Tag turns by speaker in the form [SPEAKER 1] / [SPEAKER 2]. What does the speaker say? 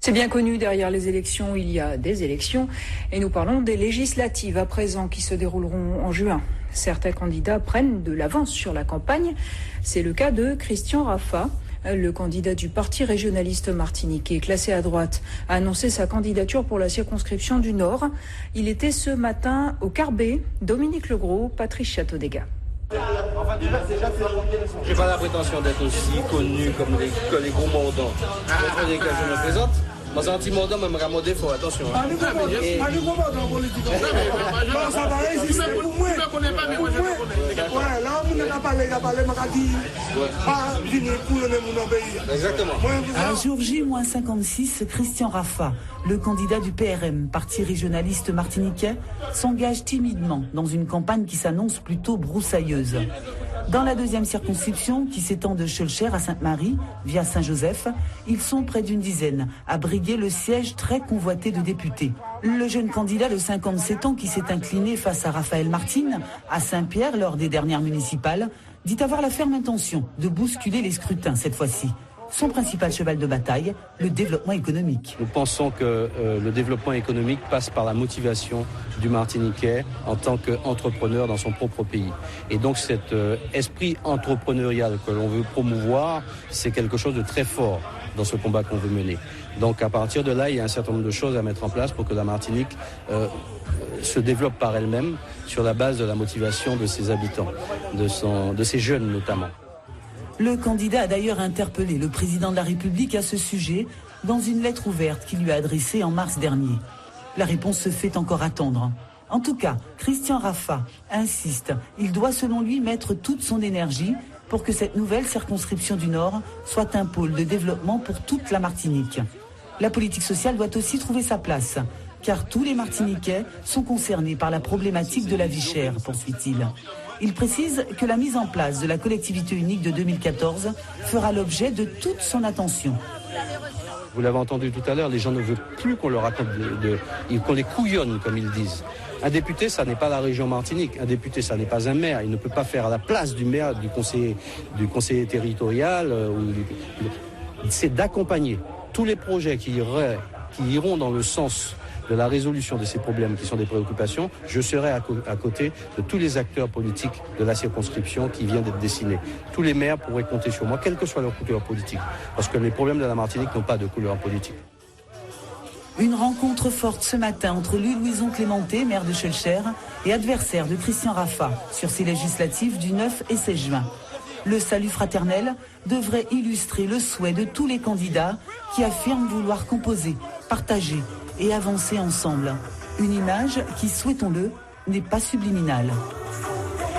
[SPEAKER 1] C'est bien connu, derrière les élections, il y a des élections. Et nous parlons des législatives à présent qui se dérouleront en juin. Certains candidats prennent de l'avance sur la campagne. C'est le cas de Christian Raffa. Le candidat du parti régionaliste martiniquais, classé à droite, a annoncé sa candidature pour la circonscription du Nord. Il était ce matin au Carbet. Dominique Legros, Patrice Château-Dégâts.
[SPEAKER 2] J'ai pas la prétention d'être aussi connu comme les gros mordants contre lesquels je me présente. Moi, c'est un petit mordant, même ramon défaut, attention. Exactement.
[SPEAKER 3] À jour J-56, Christian Raffa, le candidat du PRM, parti régionaliste martiniquais, s'engage timidement dans une campagne qui s'annonce plutôt broussailleuse. Dans la deuxième circonscription, qui s'étend de Schœlcher à Sainte-Marie, via Saint-Joseph, ils sont près d'une dizaine à briguer le siège très convoité de députés. Le jeune candidat de 57 ans qui s'est incliné face à Raphaël Martine, à Saint-Pierre lors des dernières municipales, dit avoir la ferme intention de bousculer les scrutins cette fois-ci. Son principal cheval de bataille, le développement économique.
[SPEAKER 2] Nous pensons que le développement économique passe par la motivation du Martiniquais en tant qu'entrepreneur dans son propre pays. Et donc cet esprit entrepreneurial que l'on veut promouvoir, c'est quelque chose de très fort dans ce combat qu'on veut mener. Donc à partir de là, il y a un certain nombre de choses à mettre en place pour que la Martinique se développe par elle-même sur la base de la motivation de ses habitants, de ses jeunes notamment.
[SPEAKER 3] Le candidat a d'ailleurs interpellé le président de la République à ce sujet dans une lettre ouverte qu'il lui a adressée en mars dernier. La réponse se fait encore attendre. En tout cas, Christian Raffa insiste. Il doit selon lui mettre toute son énergie pour que cette nouvelle circonscription du Nord soit un pôle de développement pour toute la Martinique. La politique sociale doit aussi trouver sa place, car tous les Martiniquais sont concernés par la problématique de la vie chère, poursuit-il. Il précise que la mise en place de la collectivité unique de 2014 fera l'objet de toute son attention.
[SPEAKER 2] Vous l'avez entendu tout à l'heure, les gens ne veulent plus qu'on leur raconte, qu'on les couillonne, comme ils disent. Un député, ça n'est pas la région Martinique. Un député, ça n'est pas un maire. Il ne peut pas faire à la place du maire, du conseiller territorial. C'est d'accompagner tous les projets qui iront dans le sens de la résolution de ces problèmes qui sont des préoccupations. Je serai à côté de tous les acteurs politiques de la circonscription qui vient d'être dessinée. Tous les maires pourraient compter sur moi, quelle que soit leur couleur politique. Parce que les problèmes de la Martinique n'ont pas de couleur politique.
[SPEAKER 3] Une rencontre forte ce matin entre Louison Clémenté, maire de Schœlcher, et adversaire de Christian Raffa sur ces législatives du 9 et 16 juin. Le salut fraternel devrait illustrer le souhait de tous les candidats qui affirment vouloir composer, partager et avancer ensemble. Une image qui, souhaitons-le, n'est pas subliminale.